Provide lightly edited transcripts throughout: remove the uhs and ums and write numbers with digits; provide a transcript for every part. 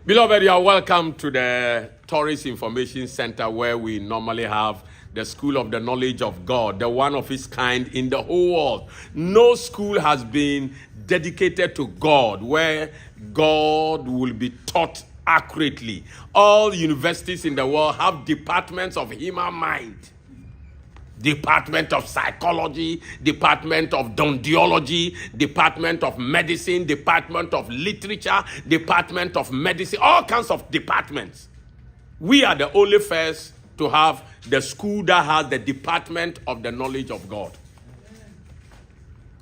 Beloved, you are welcome to the Tourist Information Center, where we normally have the School of the Knowledge of God, the one of its kind in the whole world. No school has been dedicated to God, where God will be taught accurately. All universities in the world have departments of human mind. Department of Psychology, Department of Dondiology, Department of Medicine, Department of Literature, Department of Medicine, all kinds of departments. We are the only first to have the school that has the Department of the Knowledge of God.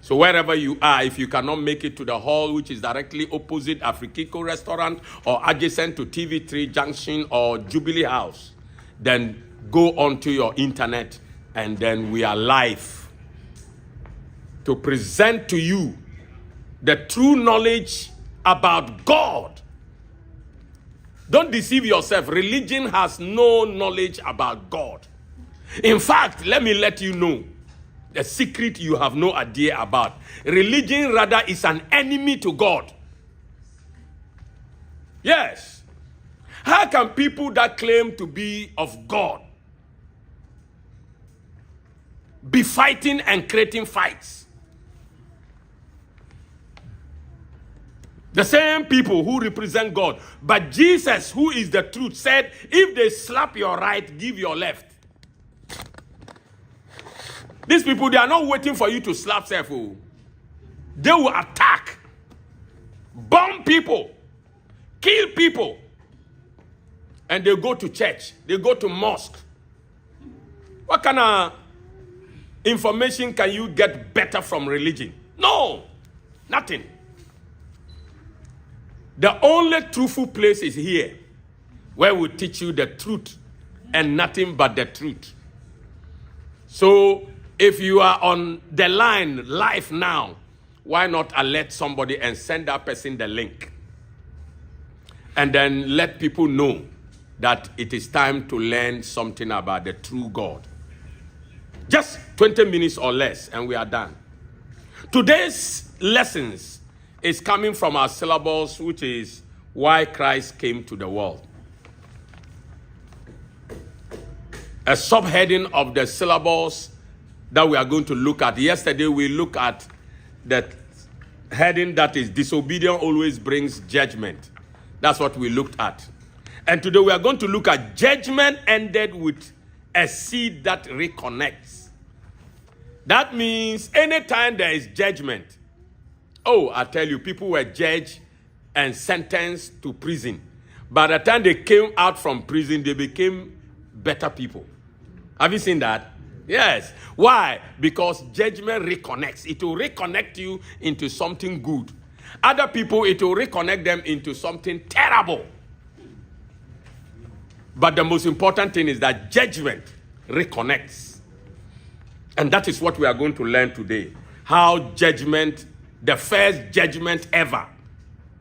So wherever you are, if you cannot make it to the hall, which is directly opposite Afrikiko Restaurant or adjacent to TV3 Junction or Jubilee House, then go onto your internet, and then we are live to present to you the true knowledge about God. Don't deceive yourself. Religion has no knowledge about God. In fact, let me let you know the secret you have no idea about. Religion rather is an enemy to God. Yes. How can people that claim to be of God be fighting and creating fights? The same people who represent God. But Jesus, who is the truth, said, if they slap your right, give your left. These people, they are not waiting for you to slap self. They will attack, bomb people, kill people, and they go to church, they go to mosque. What kind of information can you get better from religion? No, nothing. The only truthful place is here, where we teach you the truth and nothing but the truth. So if you are on the line live now, why not alert somebody and send that person the link? And then let people know that it is time to learn something about the true God. Just 20 minutes or less, and we are done. Today's lessons is coming from our syllabus, which is why Christ came to the world. A subheading of the syllabus that we are going to look at. Yesterday, we looked at the heading that is disobedience always brings judgment. That's what we looked at. And today we are going to look at judgment ended with a seed that reconnects. That means anytime there is judgment, I tell you, people were judged and sentenced to prison. By the time they came out from prison, they became better people. Have you seen that? Yes. Why? Because judgment reconnects. It will reconnect you into something good. Other people, it will reconnect them into something terrible. But the most important thing is that judgment reconnects. And that is what we are going to learn today. How judgment, the first judgment ever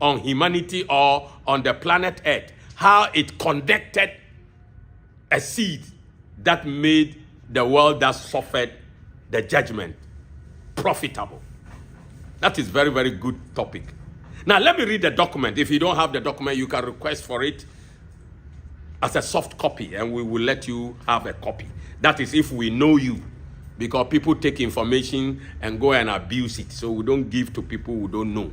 on humanity or on the planet Earth, how it connected a seed that made the world that suffered the judgment profitable. That is very, very good topic. Now, let me read the document. If you don't have the document, you can request for it as a soft copy, and we will let you have a copy. That is if we know you, because people take information and go and abuse it. So we don't give to people who don't know.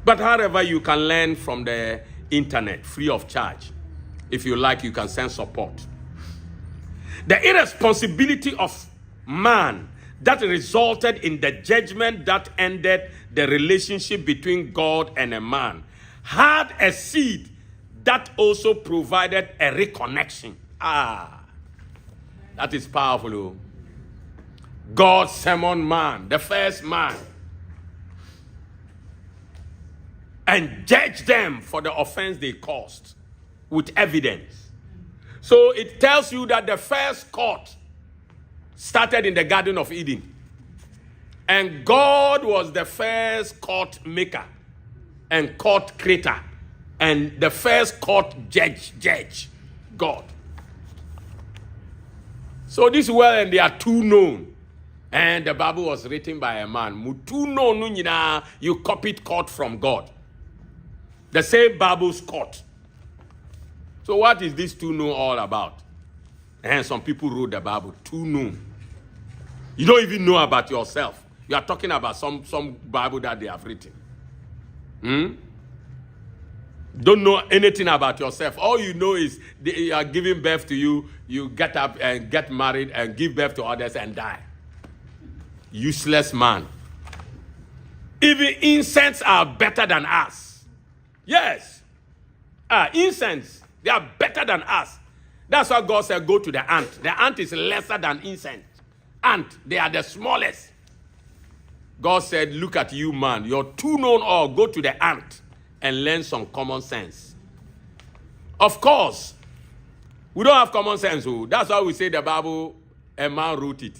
But however, you can learn from the internet free of charge. If you like, you can send support. The irresponsibility of man that resulted in the judgment that ended the relationship between God and a man had a seed that also provided a reconnection. That is powerful. God summoned man, the first man, and judged them for the offense they caused with evidence. So it tells you that the first court started in the Garden of Eden. And God was the first court maker and court creator. And the first court judge, God. So this world, and they are two known. And the Bible was written by a man. You copied court from God. The same Bible's court So what is this to know all about? And some people wrote the Bible, to know. You don't even know about yourself. You are talking about some Bible that they have written. Don't know anything about yourself. All you know is they are giving birth to you. You get up and get married and give birth to others and die. Useless man. Even incense are better than us. Yes. Incense, they are better than us. That's why God said, go to the ant. The ant is lesser than incense. Ant, they are the smallest. God said, look at you, man. You're too known all. Go to the ant and learn some common sense. Of course, we don't have common sense. Oh. That's why we say the Bible, a man wrote it.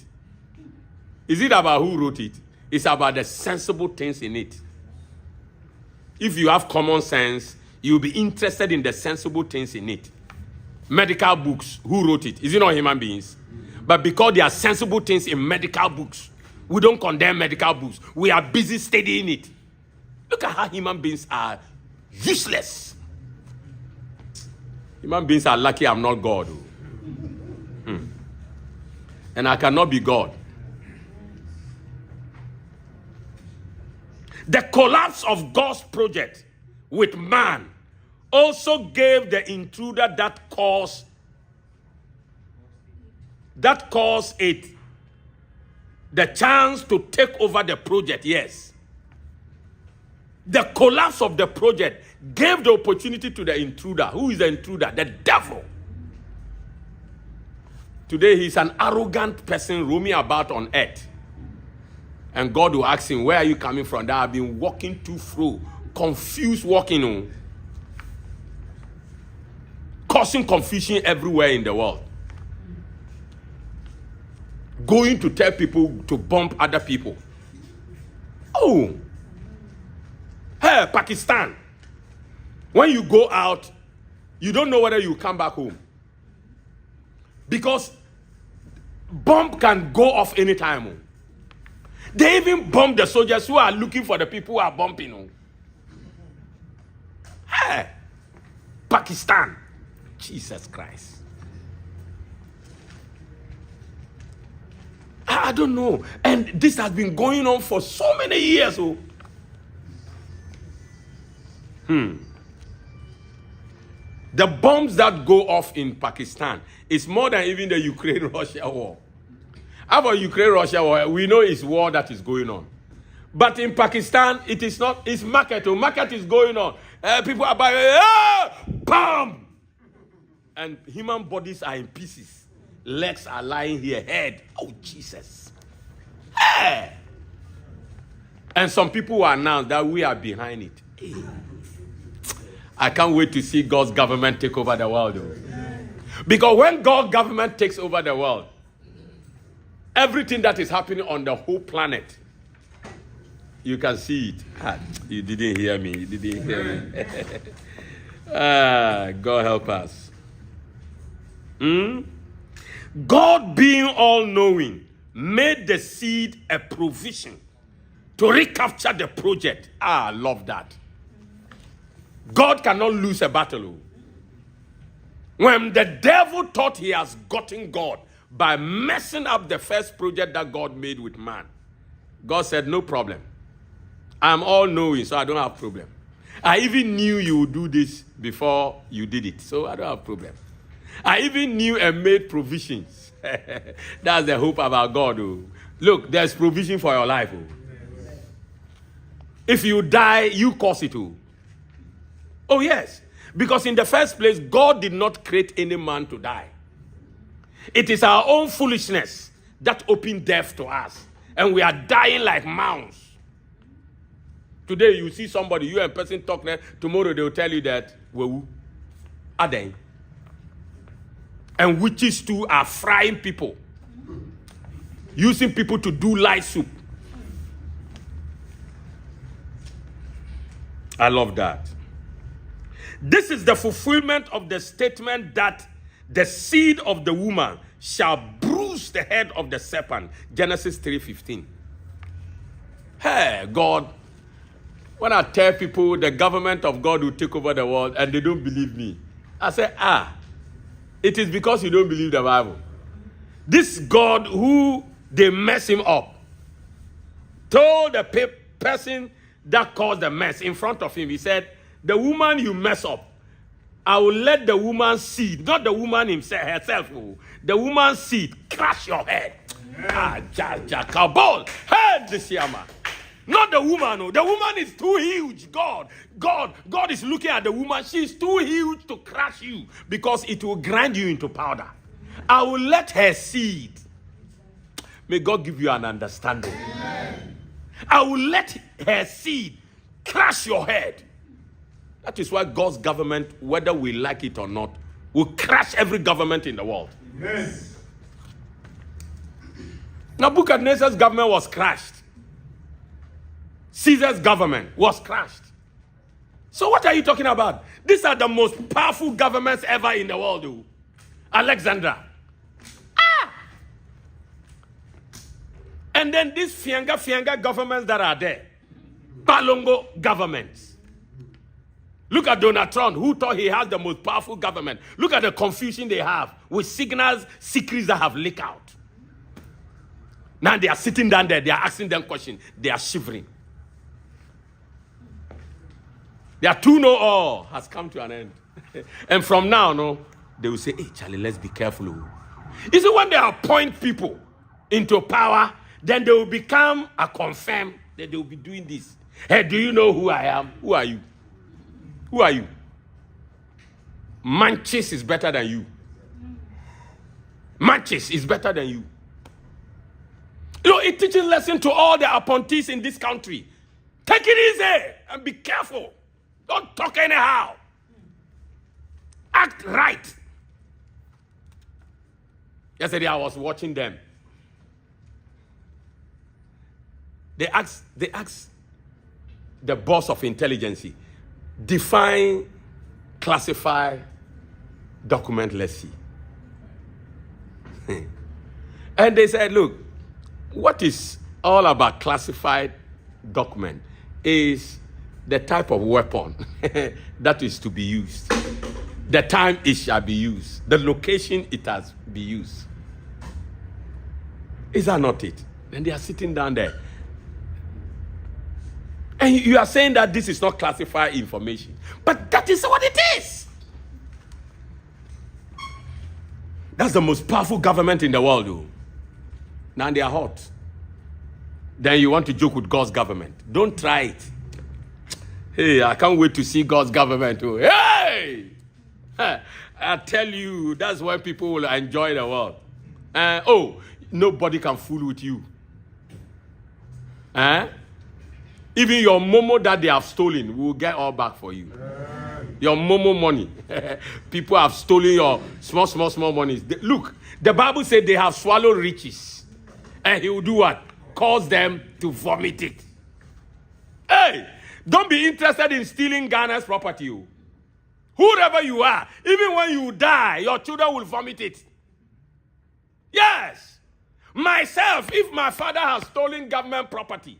Is it about who wrote it? It's about the sensible things in it. If you have common sense, you'll be interested in the sensible things in it. Medical books, who wrote it? Is it not human beings? But because there are sensible things in medical books, we don't condemn medical books. We are busy studying it. Look at how human beings are useless. Human beings are lucky I'm not God. And I cannot be God. The collapse of God's project with man also gave the intruder that caused it the chance to take over the project. Yes. The collapse of the project gave the opportunity to the intruder. Who is the intruder? The devil. Today he's an arrogant person roaming about on earth. And God will ask him, where are you coming from? That I've been walking to fro, confused walking on, causing confusion everywhere in the world. Going to tell people to bomb other people. Oh, hey, Pakistan. When you go out, you don't know whether you come back home. Because bomb can go off anytime. Oh. They even bomb the soldiers who are looking for the people who are bombing. Oh. Hey, Pakistan. Jesus Christ. I don't know. And this has been going on for so many years. Oh. The bombs that go off in Pakistan is more than even the Ukraine-Russia war. How about Ukraine-Russia war? We know it's war that is going on. But in Pakistan, it is not. It's market. Oh, market is going on. People are buying. Bomb! And human bodies are in pieces. Legs are lying here. Head. Oh, Jesus. Hey! And some people will announce that we are behind it. Hey. I can't wait to see God's government take over the world. Though. Because when God's government takes over the world, everything that is happening on the whole planet, you can see it. You didn't hear me. You didn't hear me. God help us. God, being all-knowing, made the seed a provision to recapture the project. I love that. God cannot lose a battle. When the devil thought he has gotten God by messing up the first project that God made with man, God said, no problem. I'm all-knowing, so I don't have problem. I even knew you would do this before you did it, so I don't have problem. I even knew and made provisions. That's the hope about God. Oh. Look, there's provision for your life. Oh. If you die, you cause it. Oh, yes. Because in the first place, God did not create any man to die. It is our own foolishness that opened death to us. And we are dying like mouse. Today, you see somebody, you and person talk there. Tomorrow, they will tell you that, are they? And witches too are frying people. Using people to do light soup. I love that. This is the fulfillment of the statement that the seed of the woman shall bruise the head of the serpent. Genesis 3:15. Hey, God. When I tell people the government of God will take over the world and they don't believe me, I said, it is because you don't believe the Bible. This God who they mess him up told the person that caused the mess in front of him, he said, the woman you mess up, I will let the woman's seed, not the woman herself, the woman's seed crush your head. Kabul. Head this yama. Not the woman. The woman is too huge. God is looking at the woman. She's too huge to crush you because it will grind you into powder. I will let her seed. May God give you an understanding. Amen. I will let her seed crush your head. That is why God's government, whether we like it or not, will crush every government in the world. Amen. Nebuchadnezzar's government was crushed. Caesar's government was crushed. So what are you talking about? These are the most powerful governments ever in the world. Alexandra. And then these Fianga governments that are there. Balongo governments. Look at Donald Trump, who thought he has the most powerful government. Look at the confusion they have with signals, secrets that have leaked out. Now they are sitting down there, they are asking them questions. They are shivering. Their two-know-all has come to an end. And from now, they will say, hey, Charlie, let's be careful. You see, when they appoint people into power, then they will become a confirm that they will be doing this. Hey, do you know who I am? Who are you? Who are you? Manchis is better than you. Manchis is better than you. It teaches lesson to all the appointees in this country. Take it easy and be careful. Don't talk anyhow. Act right. Yesterday I was watching them. They asked the boss of intelligence, define, classify, document, let's see. And they said, look, what is all about classified document is the type of weapon that is to be used, the time it shall be used, the location it has been used. Is that not it? And they are sitting down there. And you are saying that this is not classified information. But that is what it is. That's the most powerful government in the world, though. Now they are hot. Then you want to joke with God's government. Don't try it. Hey, I can't wait to see God's government, too. Hey! I tell you, that's why people will enjoy the world. Nobody can fool with you. Even your Momo that they have stolen, we'll get all back for you. Your Momo money. People have stolen your small monies. Look, the Bible said they have swallowed riches. And he will do what? Cause them to vomit it. Hey, don't be interested in stealing Ghana's property. Whoever you are, even when you die, your children will vomit it. Yes. Myself, if my father has stolen government property,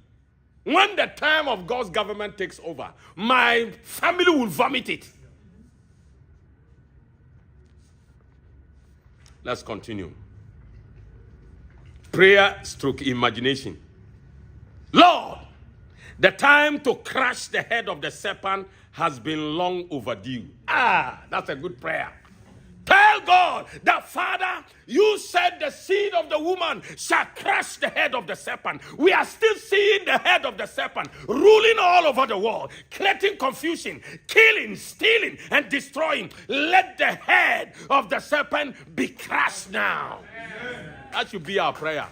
when the time of God's government takes over, my family will vomit it. Let's continue. Prayer stroke imagination. Lord, the time to crush the head of the serpent has been long overdue. That's a good prayer. Tell God that, Father, you said the seed of the woman shall crush the head of the serpent. We are still seeing the head of the serpent ruling all over the world, creating confusion, killing, stealing, and destroying. Let the head of the serpent be crushed now. Amen. That should be our prayer.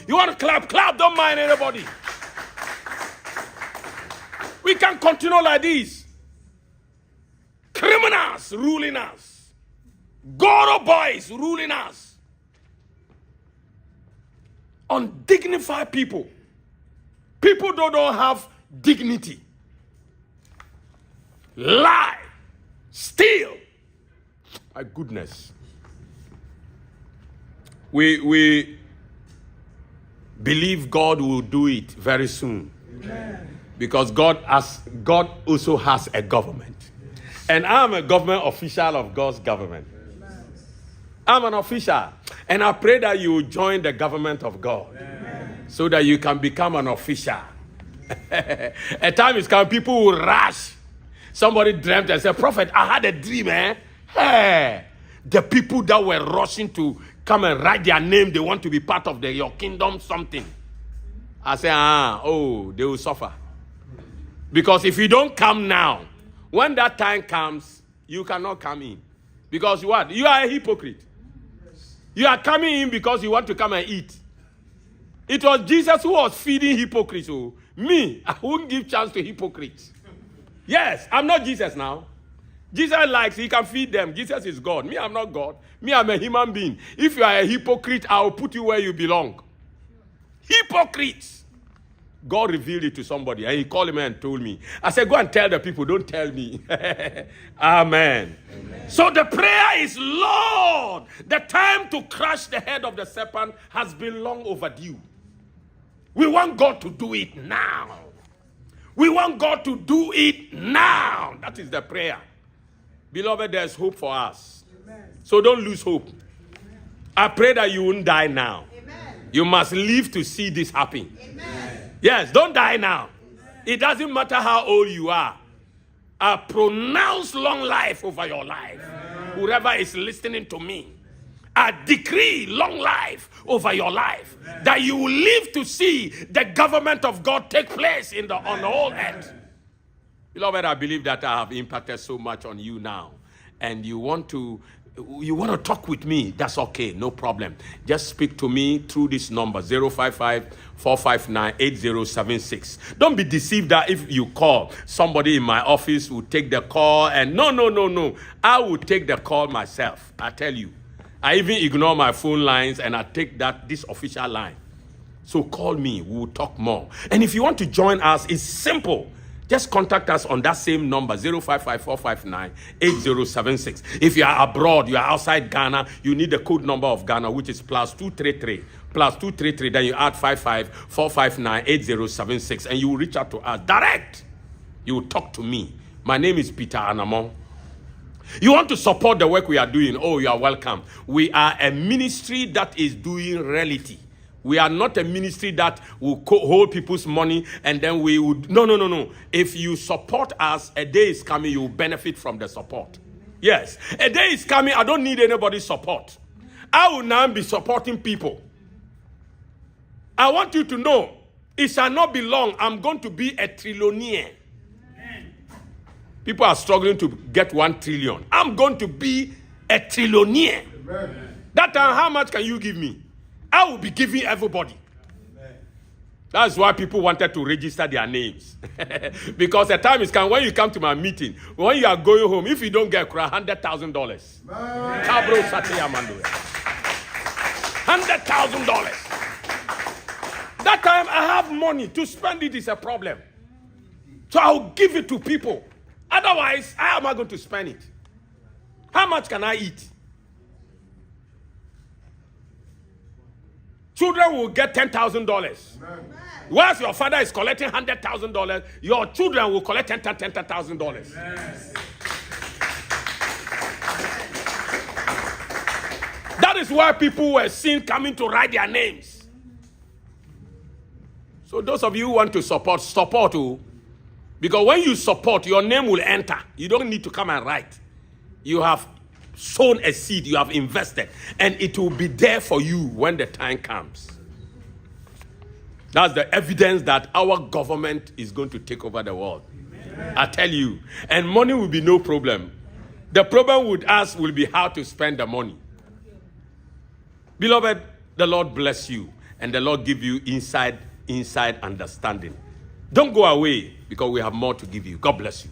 You want to clap? Clap. Don't mind anybody. We can continue like this. Criminals ruling us. Goro boys ruling us. Undignified people. People don't have dignity. Lie. Steal. My goodness. We believe God will do it very soon. Amen. Because God also has a government. And I'm a government official of God's government. I'm an official. And I pray that you will join the government of God. So that you can become an official. A time is coming, people will rush. Somebody dreamt and said, Prophet, I had a dream, eh? Hey, the people that were rushing to come and write their name, they want to be part of your kingdom, something. I say, they will suffer. Because if you don't come now, when that time comes, you cannot come in. Because what? You are a hypocrite. You are coming in because you want to come and eat. It was Jesus who was feeding hypocrites. Oh. Me, I wouldn't give chance to hypocrites. Yes, I'm not Jesus now. Jesus likes, he can feed them. Jesus is God. Me, I'm not God. Me, I'm a human being. If you are a hypocrite, I will put you where you belong. Hypocrites. God revealed it to somebody, and he called me and told me. I said, go and tell the people, don't tell me. Amen. Amen. So the prayer is, Lord, the time to crush the head of the serpent has been long overdue. We want God to do it now. We want God to do it now. That is the prayer. Beloved, there's hope for us. Amen. So don't lose hope. Amen. I pray that you won't die now. Amen. You must live to see this happen. Amen. Yes, don't die now. Amen. It doesn't matter how old you are. I pronounce long life over your life. Amen. Whoever is listening to me, I decree long life over your life. Amen. That you will live to see the government of God take place on the whole earth. Beloved, I believe that I have impacted so much on you now. And you want to talk with me, that's okay, no problem. Just speak to me through this number, 055-459-8076. Don't be deceived that if you call, somebody in my office will take the call. And no. I will take the call myself, I tell you. I even ignore my phone lines and I take this official line. So call me, we'll talk more. And if you want to join us, it's simple. Just contact us on that same number, 055-459-8076. If you are abroad, you are outside Ghana, you need the code number of Ghana, which is +233. Then you add 55-459-8076, and you will reach out to us direct. You will talk to me. My name is Peter Anamon. You want to support the work we are doing? Oh, you are welcome. We are a ministry that is doing reality. We are not a ministry that will hold people's money and then we would... No. If you support us, a day is coming, you will benefit from the support. Yes, a day is coming, I don't need anybody's support. I will now be supporting people. I want you to know, it shall not be long, I'm going to be a trillionaire. People are struggling to get 1 trillion. I'm going to be a trillionaire. Amen. That time, how much can you give me? I will be giving everybody. Amen. That's why people wanted to register their names. Because the time is coming, when you come to my meeting, when you are going home, if you don't get $100,000. $100,000. That time, I have money. To spend it is a problem. So I'll give it to people. Otherwise, how am I going to spend it? How much can I eat? Children will get $10,000. Whilst your father is collecting $100,000, your children will collect $10,000. That is why people were seen coming to write their names. So those of you who want to support. Because when you support, your name will enter. You don't need to come and write. You have sown a seed, you have invested, and it will be there for you when the time comes. That's the evidence that our government is going to take over the world. Amen. I tell you. And money will be no problem. The problem with us will be how to spend the money. Beloved, the Lord bless you, and the Lord give you inside understanding. Don't go away, because we have more to give you. God bless you.